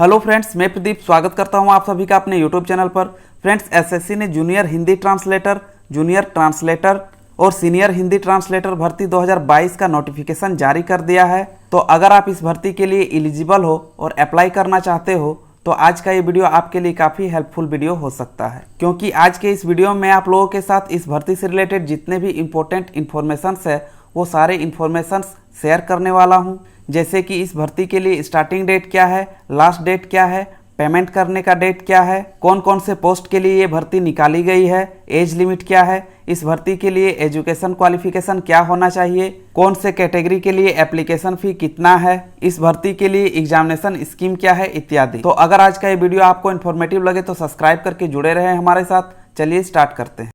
Hello friends, मैं प्रदीप स्वागत करता हूं आप सभी का अपने यूट्यूब चैनल पर। फ्रेंड्स, एसएससी ने junior Hindi translator, junior translator और सीनियर हिंदी ट्रांसलेटर भर्ती 2022 का नोटिफिकेशन जारी कर दिया है। तो अगर आप इस भर्ती के लिए एलिजिबल हो और अप्लाई करना चाहते हो तो आज का ये वीडियो आपके लिए काफ़ी हेल्पफुल वीडियो हो सकता है, क्योंकि आज के इस वीडियो में आप लोगों के साथ इस भर्ती से रिलेटेड जितने भी इम्पोर्टेंट इन्फॉर्मेशंस है वो सारे इन्फॉर्मेशंस शेयर करने वाला हूं। जैसे कि इस भर्ती के लिए स्टार्टिंग डेट क्या है, लास्ट डेट क्या है, पेमेंट करने का डेट क्या है, कौन कौन से पोस्ट के लिए ये भर्ती निकाली गई है, एज लिमिट क्या है, इस भर्ती के लिए एजुकेशन क्वालिफिकेशन क्या होना चाहिए, कौन से कैटेगरी के लिए एप्लीकेशन फ़ी कितना है, इस भर्ती के लिए एग्जामिनेशन स्कीम क्या है इत्यादि। तो अगर आज का ये वीडियो आपको इन्फॉर्मेटिव लगे तो सब्सक्राइब करके जुड़े रहें हमारे साथ। चलिए स्टार्ट करते हैं।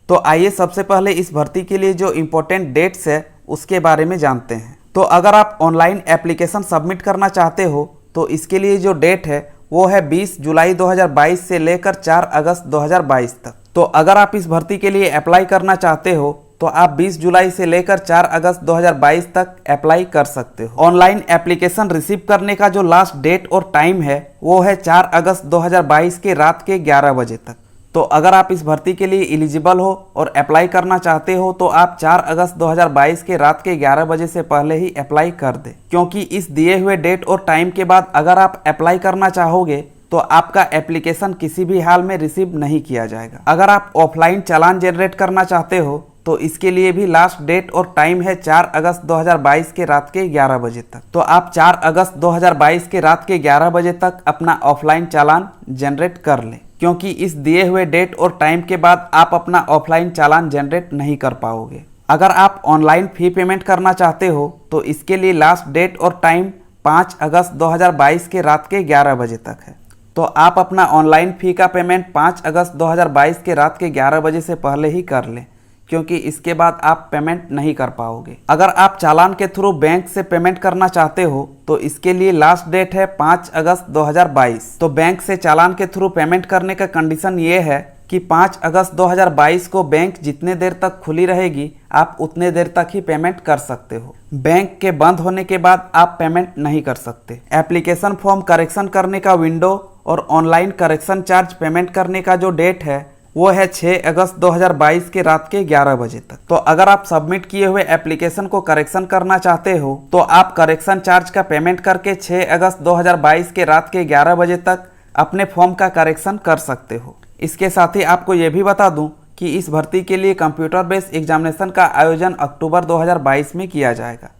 तो आइए सबसे पहले इस भर्ती के लिए जो इम्पोर्टेंट डेट्स है उसके बारे में जानते हैं। तो अगर आप ऑनलाइन एप्लीकेशन सबमिट करना चाहते हो तो इसके लिए जो डेट है वो है 20 जुलाई 2022 से लेकर 4 अगस्त 2022 तक। तो अगर आप इस भर्ती के लिए अप्लाई करना चाहते हो तो आप 20 जुलाई से लेकर 4 अगस्त 2022 तक अप्लाई कर सकते हो। ऑनलाइन एप्लीकेशन रिसीव करने का जो लास्ट डेट और टाइम है वो है 4 अगस्त 2022 के रात के 11 बजे तक। तो अगर आप इस भर्ती के लिए एलिजिबल हो और अप्लाई करना चाहते हो तो आप 4 अगस्त 2022 के रात के 11 बजे से पहले ही अप्लाई कर दें, क्योंकि इस दिए हुए डेट और टाइम के बाद अगर आप अप्लाई करना चाहोगे तो आपका एप्लीकेशन किसी भी हाल में रिसीव नहीं किया जाएगा। अगर आप ऑफलाइन चालान जनरेट करना चाहते हो तो इसके लिए भी लास्ट डेट और टाइम है 4 अगस्त 2022 के रात के 11 बजे तक। तो आप 4 अगस्त 2022 के रात के 11 बजे तक अपना ऑफलाइन चालान जनरेट कर लें, क्योंकि इस दिए हुए डेट और टाइम के बाद आप अपना ऑफलाइन चालान जनरेट नहीं कर पाओगे। अगर आप ऑनलाइन फ़ी पेमेंट करना चाहते हो तो इसके लिए लास्ट डेट और टाइम 5 अगस्त 2022 के रात के 11 बजे तक है। तो आप अपना ऑनलाइन फ़ी का पेमेंट 5 अगस्त 2022 के रात के 11 बजे से पहले ही कर लें, क्योंकि इसके बाद आप पेमेंट नहीं कर पाओगे। अगर आप चालान के थ्रू बैंक से पेमेंट करना चाहते हो तो इसके लिए लास्ट डेट है 5 अगस्त 2022। तो बैंक से चालान के थ्रू पेमेंट करने का कंडीशन ये है कि 5 अगस्त 2022 को बैंक जितने देर तक खुली रहेगी आप उतने देर तक ही पेमेंट कर सकते हो। बैंक के बंद होने के बाद आप पेमेंट नहीं कर सकते। एप्लीकेशन फॉर्म करेक्शन करने का विंडो और ऑनलाइन करेक्शन चार्ज पेमेंट करने का जो डेट है वो है 6 अगस्त 2022 के रात के 11 बजे तक। तो अगर आप सबमिट किए हुए एप्लीकेशन को करेक्शन करना चाहते हो तो आप करेक्शन चार्ज का पेमेंट करके 6 अगस्त 2022 के रात के 11 बजे तक अपने फॉर्म का करेक्शन कर सकते हो। इसके साथ ही आपको ये भी बता दूं कि इस भर्ती के लिए कंप्यूटर बेस्ड एग्जामिनेशन का आयोजन अक्टूबर 2022 में किया जाएगा।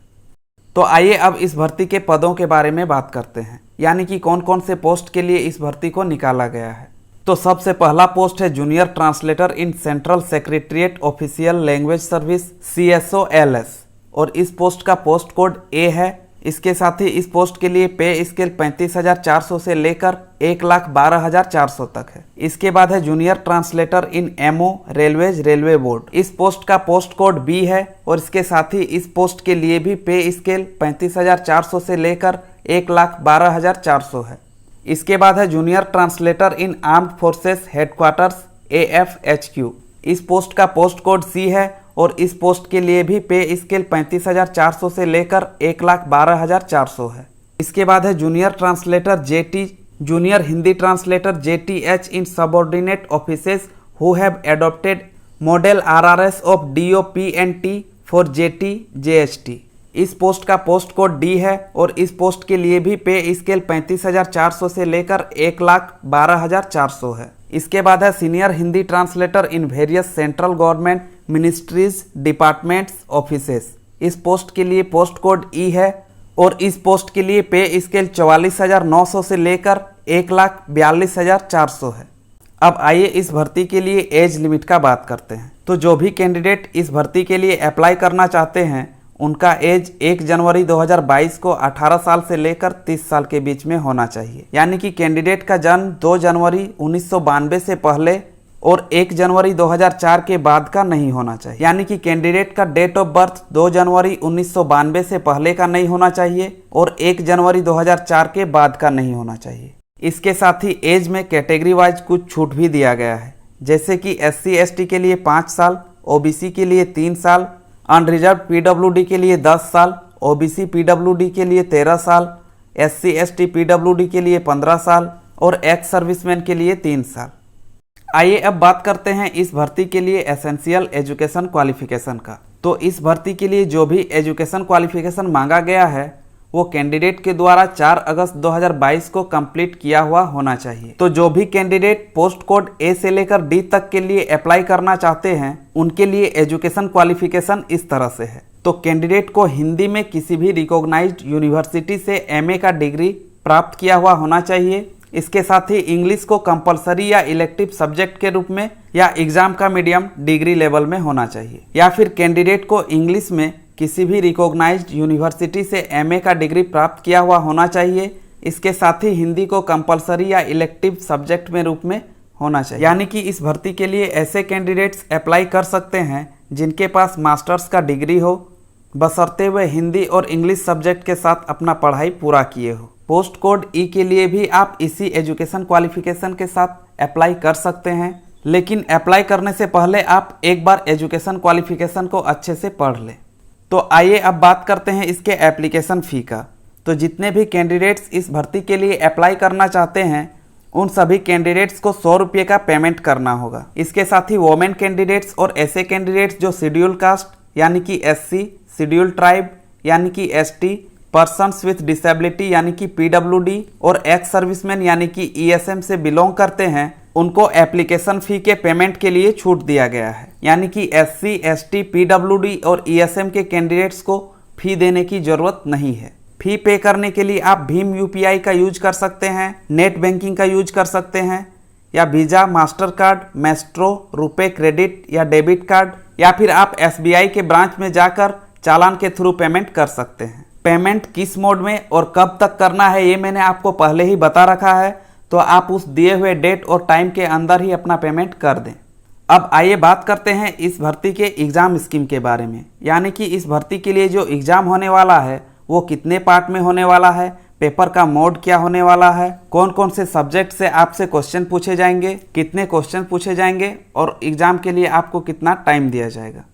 तो आइए अब इस भर्ती के पदों के बारे में बात करते हैं, यानी कि कौन कौन से पोस्ट के लिए इस भर्ती को निकाला गया है। तो सबसे पहला पोस्ट है junior translator in central secretariat official language service CSOLS, और इस पोस्ट का पोस्ट कोड A है। इसके साथ ही इस पोस्ट के लिए पे स्केल 35,400 से लेकर 1,12,400 तक है। इसके बाद है जूनियर ट्रांसलेटर इन MO रेलवेज रेलवे बोर्ड। इस पोस्ट का पोस्ट कोड B है और इसके साथ ही इस पोस्ट के लिए भी पे स्केल 35,400 से लेकर 1,12,400 है। इसके बाद है जूनियर ट्रांसलेटर इन आर्म्ड फोर्सेस हेडक्वार्टर्स AFHQ। इस पोस्ट का पोस्ट कोड C है और इस पोस्ट के लिए भी पे स्केल 35,400 से लेकर 1,12,400 है। इसके बाद है junior translator JT, junior Hindi translator JTH in subordinate offices who have adopted model RRS of DOPNT for JT JHT। इस पोस्ट का पोस्ट कोड D है और इस पोस्ट के लिए भी पे स्केल 35,400 से लेकर 1,12,400 है। इसके बाद है senior Hindi translator in various central government ministries departments offices. इस पोस्ट के लिए पोस्ट कोड E है और इस पोस्ट के लिए पे स्केल 44,900 से लेकर 1,42,400 है। अब आइए इस भर्ती के लिए एज लिमिट का बात करते हैं। तो जो भी कैंडिडेट इस भर्ती के लिए अप्लाई करना चाहते हैं उनका एज 1 जनवरी 2022 को 18 साल से लेकर 30 साल के बीच में होना चाहिए, यानी कि कैंडिडेट का जन्म 2 जनवरी 1992 से पहले और 1 जनवरी 2004 के बाद का नहीं होना चाहिए। यानी कि कैंडिडेट का डेट ऑफ बर्थ 2 जनवरी 1992 से पहले का नहीं होना चाहिए और 1 जनवरी 2004 के बाद का नहीं होना चाहिए। इसके साथ ही एज में कैटेगरी वाइज कुछ छूट भी दिया गया है, जैसे कि SC ST के लिए 5 साल, OBC के लिए 3 साल, अनरिजर्व PWD के लिए 10 साल, OBC PWD के लिए 13 साल, SC/ST PWD के लिए 15 साल और एक्स सर्विसमैन के लिए 3 साल। आइए अब बात करते हैं इस भर्ती के लिए एसेंशियल एजुकेशन क्वालिफिकेशन का। तो इस भर्ती के लिए जो भी एजुकेशन क्वालिफिकेशन मांगा गया है वो कैंडिडेट के द्वारा 4 अगस्त 2022 को कंप्लीट किया हुआ होना चाहिए। तो जो भी कैंडिडेट पोस्ट कोड ए से लेकर डी तक के लिए अप्लाई करना चाहते हैं उनके लिए एजुकेशन क्वालिफिकेशन इस तरह से है। तो कैंडिडेट को हिंदी में किसी भी रिकॉग्नाइज्ड यूनिवर्सिटी से MA का डिग्री प्राप्त किया हुआ होना चाहिए। इसके साथ ही इंग्लिश को कंपलसरी या इलेक्टिव सब्जेक्ट के रूप में या एग्जाम का मीडियम डिग्री लेवल में होना चाहिए, या फिर कैंडिडेट को इंग्लिश में किसी भी रिकॉग्नाइज्ड यूनिवर्सिटी से MA का डिग्री प्राप्त किया हुआ होना चाहिए। इसके साथ ही हिंदी को कंपलसरी या इलेक्टिव सब्जेक्ट में रूप में होना चाहिए। यानी कि इस भर्ती के लिए ऐसे कैंडिडेट्स अप्लाई कर सकते हैं जिनके पास मास्टर्स का डिग्री हो, बशर्ते वे हिंदी और इंग्लिश सब्जेक्ट के साथ अपना पढ़ाई पूरा किए हो। पोस्ट कोड ई के लिए भी आप इसी एजुकेशन क्वालिफिकेशन के साथ अप्लाई कर सकते हैं, लेकिन अप्लाई करने से पहले आप एक बार एजुकेशन क्वालिफिकेशन को अच्छे से पढ़ लें। तो आइए अब बात करते हैं इसके एप्लीकेशन फ़ी का। तो जितने भी कैंडिडेट्स इस भर्ती के लिए अप्लाई करना चाहते हैं उन सभी कैंडिडेट्स को 100 रुपये का पेमेंट करना होगा। इसके साथ ही वोमेन कैंडिडेट्स और ऐसे कैंडिडेट्स जो शेड्यूल कास्ट यानी कि SC, शेड्यूल ट्राइब यानी कि ST, पर्सन्स विथ डिसेबिलिटी यानी कि PWD और एक्स सर्विसमैन यानी कि ESM से बिलोंग करते हैं उनको एप्लीकेशन फ़ी के पेमेंट के लिए छूट दिया गया है। यानी कि SC, ST, PWD और ESM के कैंडिडेट्स को फ़ी देने की ज़रूरत नहीं है। फ़ी पे करने के लिए आप भीम UPI का यूज कर सकते हैं, नेट बैंकिंग का यूज कर सकते हैं, या visa, master card, Maestro, RuPay credit या डेबिट कार्ड, या फिर आप SBI के ब्रांच में जाकर चालान के थ्रू पेमेंट कर सकते हैं। पेमेंट किस मोड में और कब तक करना है ये मैंने आपको पहले ही बता रखा है, तो आप उस दिए हुए डेट और टाइम के अंदर ही अपना पेमेंट कर दें। अब आइए बात करते हैं इस भर्ती के एग्ज़ाम स्कीम के बारे में। यानी कि इस भर्ती के लिए जो एग्ज़ाम होने वाला है वो कितने पार्ट में होने वाला है, पेपर का मोड क्या होने वाला है, कौन कौन से सब्जेक्ट से आपसे क्वेश्चन पूछे जाएंगे, कितने क्वेश्चन पूछे जाएंगे और एग्ज़ाम के लिए आपको कितना टाइम दिया जाएगा।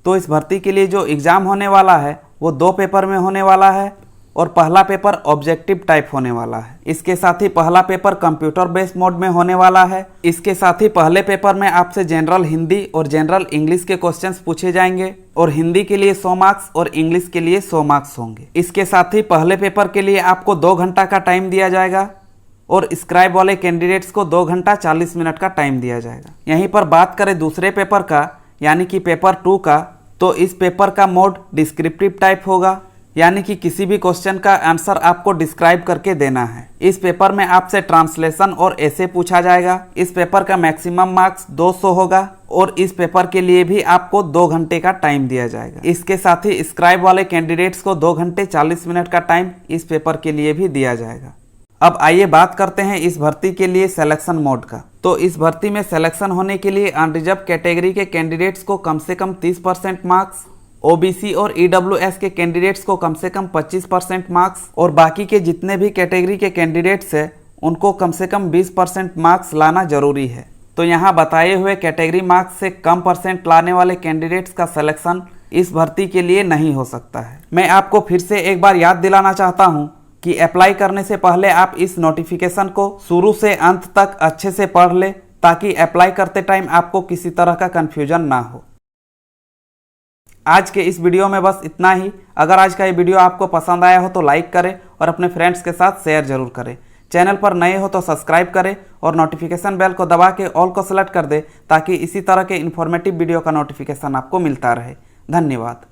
तो इस भर्ती के लिए जो एग्ज़ाम होने वाला है वो 2 पेपर में होने वाला है और पहला पेपर ऑब्जेक्टिव टाइप होने वाला है। इसके साथ ही पहला पेपर कंप्यूटर बेस्ड मोड में होने वाला है। इसके साथ ही पहले पेपर में आपसे जनरल हिंदी और जनरल इंग्लिश के क्वेश्चंस पूछे जाएंगे और हिंदी के लिए 100 मार्क्स और इंग्लिश के लिए 100 मार्क्स होंगे। इसके साथ ही पहले पेपर के लिए आपको 2 घंटा का टाइम दिया जाएगा और स्क्राइब वाले कैंडिडेट्स को 2 घंटा 40 मिनट का टाइम दिया जाएगा। यहीं पर बात करें दूसरे पेपर का यानी कि पेपर 2 का, तो इस पेपर का मोड डिस्क्रिप्टिव टाइप होगा, यानी कि किसी भी क्वेश्चन का आंसर आपको डिस्क्राइब करके देना है। इस पेपर में आपसे ट्रांसलेशन और ऐसे पूछा जाएगा। इस पेपर का मैक्सिमम मार्क्स 200 होगा और इस पेपर के लिए भी आपको 2 घंटे का टाइम दिया जाएगा। इसके साथ ही स्क्राइब वाले कैंडिडेट्स को 2 घंटे 40 मिनट का टाइम इस पेपर के लिए भी दिया जाएगा। अब आइए बात करते हैं इस भर्ती के लिए सिलेक्शन मोड का। तो इस भर्ती में सिलेक्शन होने के लिए अनरिजर्व कैटेगरी के कैंडिडेट्स को कम से कम 30% मार्क्स, OBC और EWS के कैंडिडेट्स को कम से कम 25% मार्क्स और बाकी के जितने भी कैटेगरी के कैंडिडेट्स हैं उनको कम से कम 20% मार्क्स लाना जरूरी है। तो यहाँ बताए हुए कैटेगरी मार्क्स से कम परसेंट लाने वाले कैंडिडेट्स का सिलेक्शन इस भर्ती के लिए नहीं हो सकता है। मैं आपको फिर से एक बार याद दिलाना चाहता हूँ कि अप्लाई करने से पहले आप इस नोटिफिकेशन को शुरू से अंत तक अच्छे से पढ़ लें ताकि अप्लाई करते टाइम आपको किसी तरह का कन्फ्यूजन ना हो। आज के इस वीडियो में बस इतना ही। अगर आज का ये वीडियो आपको पसंद आया हो तो लाइक करें और अपने फ्रेंड्स के साथ शेयर जरूर करें। चैनल पर नए हो तो सब्सक्राइब करें और नोटिफिकेशन बेल को दबा के ऑल को सेलेक्ट कर दें ताकि इसी तरह के इन्फॉर्मेटिव वीडियो का नोटिफिकेशन आपको मिलता रहे। धन्यवाद।